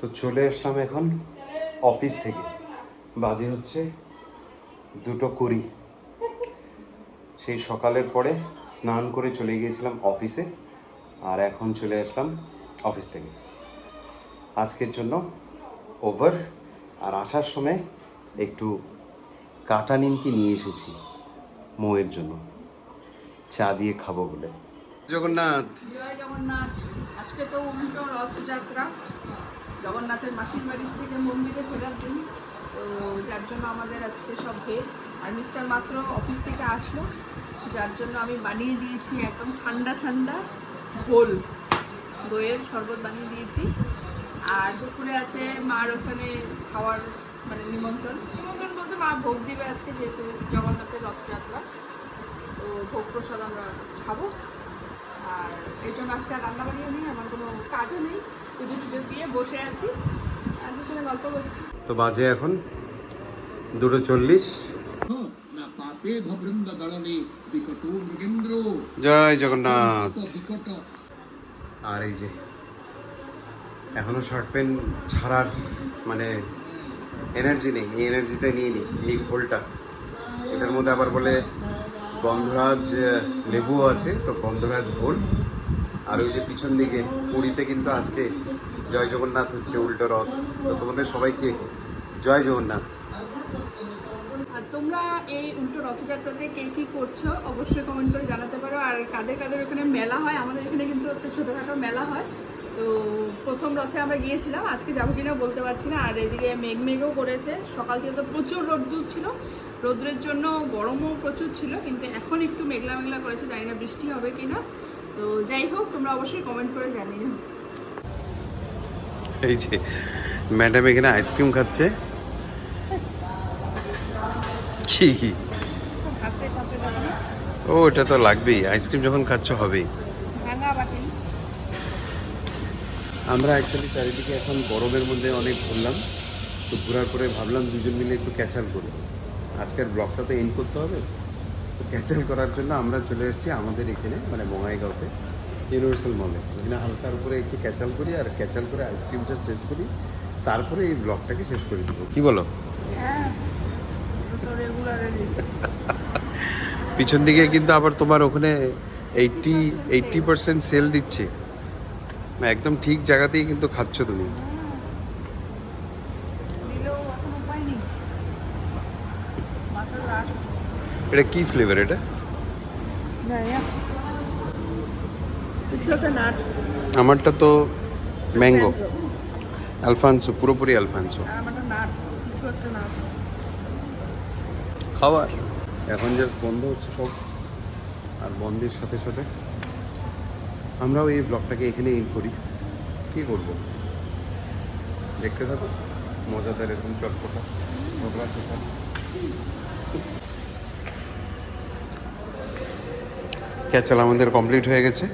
তো চলে আসলাম এখন অফিস থেকে, বাজে হচ্ছে 2:20। সেই সকালের পরে স্নান করে চলে গিয়েছিলাম অফিসে, আর এখন চলে আসলাম অফিস থেকে। আজকের জন্য ওভার। আর আসার সময় একটু কাটা নিমকি নিয়ে এসেছি মৌয়ের জন্য, চা দিয়ে খাবো বলে। জগন্নাথ, জয় জগন্নাথ। আজকে তো উল্টো রথযাত্রা, জগন্নাথের মাসির বাড়ির থেকে মন্দিরে ফেরার দিন, তো যার জন্য আমাদের আজকে সব ভেজ। আর মিস্টার মাত্র অফিস থেকে আসলো, যার জন্য আমি বানিয়ে দিয়েছি একদম ঠান্ডা ঠান্ডা ঘোল দইয়ের শরবত বানিয়ে দিয়েছি। আর দুপুরে আছে মার ওখানে খাওয়ার মানে নিমন্ত্রণ বলতে মা ভোগ দিবে আজকে, যেহেতু জগন্নাথের রথযাত্রা, তো ভোগ প্রসাদ আমরা খাবো। আর এই জন্য আজকে রান্নাবাড়িও নেই, আমার কোনো কাজও নেই, পুজো টুজো দিয়ে বসে আছি আর দুজনে গল্প করছি। তো বাজে এখন 2:40। জয় জগন্নাথ। আর এই যে এখনো শার্ট প্যান্ট ছাড়ার মানে এনার্জি নেই, এই এনার্জিটা নিয়ে নিই। এই ঘোলটা, এটার মধ্যে আবার বলে গন্ধরাজ লেবুও আছে, তো গন্ধরাজ ঘোল। আর ওই যে পিছন দিকে পুরীতে কিন্তু আজকে জয় জগন্নাথ হচ্ছে, উল্টো রথ। তো তোমাদের সবাইকে জয় জগন্নাথ। আর তোমরা এই উল্টো রথযাত্রাতে কে কী করছো অবশ্যই কমেন্ট করে জানাতে পারো। আর কাদের কাদের ওখানে মেলা হয়, আমাদের এখানে কিন্তু একটা ছোটোখাটো মেলা হয়। তো প্রথম রথে আমরা গিয়েছিলাম, আজকে যাবো কিনা বলতে পারছি না। আর এদিকে মেঘও করেছে, সকাল থেকে তো প্রচুর রোদ্দুর ছিল, রোদ্রের জন্য গরমও প্রচুর ছিল, কিন্তু এখন একটু মেঘলা মেঘলা করেছে, জানি না বৃষ্টি হবে কিনা। তো যাই হোক, তোমরা অবশ্যই কমেন্ট করে জানিও। এই যে ম্যাডাম এখানে আইসক্রিম খাচ্ছে। কি ও, এটা তো লাগবেই, আইসক্রিম যখন খাচ্ছ হবেই। আমরা অ্যাকচুয়ালি চারিদিকে এখন গরমের মধ্যে অনেক ঘুরলাম, তো ঘোরার পরে ভাবলাম দুজন মিলে একটু ক্যাচাল করি। আজকের ব্লগটা তো এন্ড করতে হবে, তো ক্যাচাল করার জন্য আমরা চলে এসেছি আমাদের এখানে মানে বঙ্গাইগাঁওতে ইউনিভার্সাল মলে। এখানে হালকার উপরে একটু ক্যাচাল করি, আর ক্যাচাল করে আইসক্রিমটা শেষ করি, তারপরে এই ব্লগটাকে শেষ করে দেবো। কি বলো? পিছন দিকে কিন্তু আবার তোমার ওখানে 80% সেল দিচ্ছে, একদম ঠিক জায়গাতেই কিন্তু খাচ্ছ তুমি। এটা কি ফ্লেভার? এটা আমারটা তো ম্যাঙ্গো আলফানসো, পুরোপুরি আলফানসো খাবার। এখন জাস্ট বন্ধ হচ্ছে সব, আর বন্ধের সাথে সাথে আমরাও এই ব্লগটাকে এখানে এন্ড করি। কী করবো, দেখতে থাকো মজাদার এরকম চটপটা ঝগড়া চোখা। ক্যাচাল আমাদের কমপ্লিট হয়ে গেছে,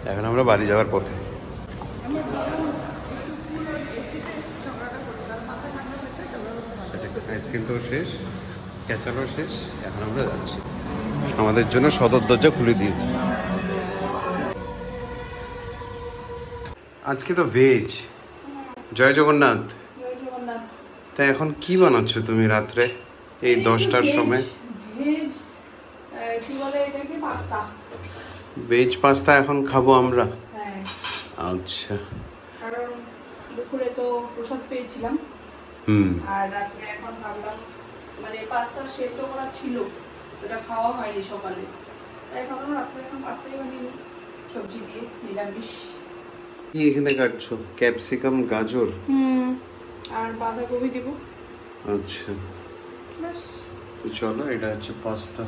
এখন আমরা বাড়ি যাওয়ার পথে। আইসক্রিমটাও শেষ, ক্যাচালও শেষ, এখন আমরা যাচ্ছি। আমাদের জন্য সদর দরজা খুলে দিয়েছে। আজকে তো ভেজ। জয় জগন্নাথ। তা এখন কি বানাচ্ছ তুমি রাত্রে এই 10টার সময়? ভেজ পাস্তা এখন খাবো আমরা। আচ্ছা, কারণ দুপুরে তো প্রসাদ পেয়েছিলাম, আর রাত্রে এখন ভাবলাম মানে পাস্তা সেদ্ধ করা ছিল, ওটা খাওয়া হয়নি সকালে, তাই ভাবলাম রাত্রে এখন পাস্তাই বানিয়ে নিই সবজি দিয়ে, নিরামিষ। কি এখানে কাটছো? ক্যাপসিকাম, গাজর আর বাঁধাকপি দিব। আচ্ছা, তো চলো, এটা হচ্ছে পাস্তা।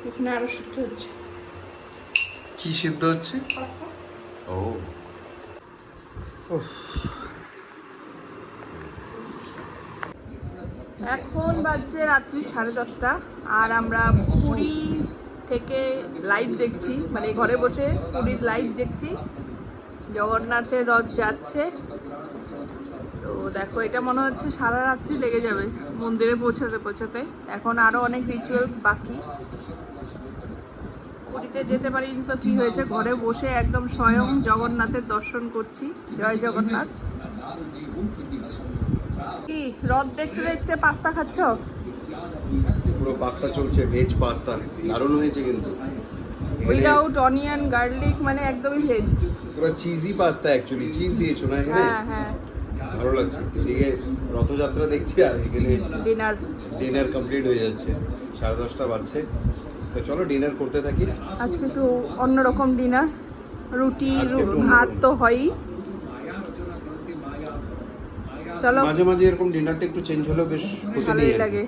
এখানে আরো সিদ্ধ হচ্ছে। কি সিদ্ধ হচ্ছে? পাস্তা। ও, এখন বাজছে রাত্রি 10:30, আর আমরা পুরী থেকে লাইভ দেখছি, মানে ঘরে বসে পুরীর লাইভ দেখছি। জগন্নাথের রথ যাচ্ছে, তো দেখো এটা মনে হচ্ছে সারা রাত্রি লেগে যাবে মন্দিরে পৌঁছাতে পৌঁছাতে। এখন আরো অনেক রিচুয়ালস বাকি। পুরীতে যেতে পারিনি তো কি হয়েছে, ঘরে বসে একদম স্বয়ং জগন্নাথের দর্শন করছি। জয় জগন্নাথ। কি রথ দেখতে দেখতে পাস্তা খাচ্ছ? পুরো পাস্তা চলছে, ভেজ পাস্তা, দারুণ হয়েছে কিন্তু। উইদাউট অনিয়ন গার্লিক, মানে একদমই ভেজ। পুরো চিজি পাস্তা, অ্যাকচুয়ালি চিজ দিয়েছো না এখানে? হ্যাঁ হ্যাঁ। ভালো লাগছে। এদিকে রথযাত্রা দেখছি আর এখানে ডিনার কমপ্লিট হয়ে যাচ্ছে। 10:30 বাজছে, তো চলো ডিনার করতে থাকি। আজকে একটু অন্যরকম ডিনার, রুটি আজকে একটু ভাত অন্যরকম। তো হয়ই। চলো, মাঝে মাঝে এরকম ডিনারটা একটু চেঞ্জ হলেও বেশ হতে ভালোই নেই লাগে।